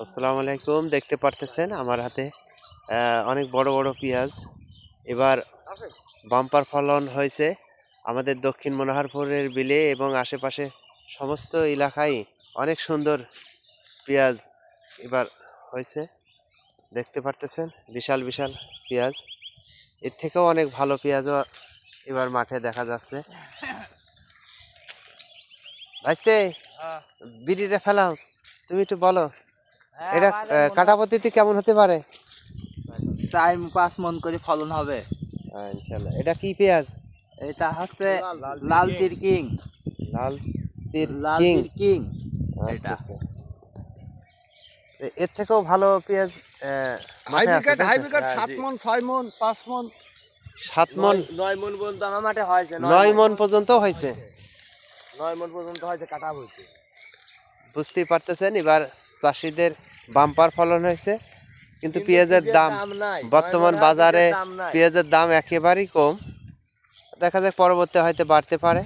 আসসালামু আলাইকুম। দেখতে পারতেছেন আমার হাতে অনেক বড় বড় পেঁয়াজ এবার বাম্পার ফলন হয়েছে আমাদের দক্ষিণ মনোহরপুরের বিলে এবং আশেপাশে সমস্ত এলাকায় অনেক সুন্দর পেঁয়াজ এবার হয়েছে। দেখতে পারতেছেন বিশাল বিশাল পেঁয়াজ, এর থেকেও অনেক ভালো পেঁয়াজও এবার মাঠে দেখা যাচ্ছে। ভাইস্তে বিড়িটা ফেলাও, তুমি একটু বলো এটা কাটা পদ্ধতি কেমন হতে পারে? 4-5 মন করে ফলন হবে। ইনশাল্লাহ। এটা কি পেঁয়াজ? এটা হচ্ছে লাল তীর কিং। লাল তীর লাল কিং। তীর কিং আচ্ছা এটা। আচ্ছা। এর থেকেও ভালো পেঁয়াজ মাঠে আছে, তাই তো? হাইব্রিড 7 মন 6 মন 5 মন 7 মন 9 মন পর্যন্ত আমার মাঠে হয়েছে। 9 মন পর্যন্ত হয়েছে। 9 মন পর্যন্ত হয়েছে, কাটা হয়েছে। বুঝতেই পারতেছেন এবার চাষিদের বাম্পার ফলন হয়েছে, কিন্তু পেঁয়াজের দাম বর্তমান বাজারে পেঁয়াজের দাম একেবারেই কম। দেখা যাক পরবর্তী হয়তো বাড়তে পারে।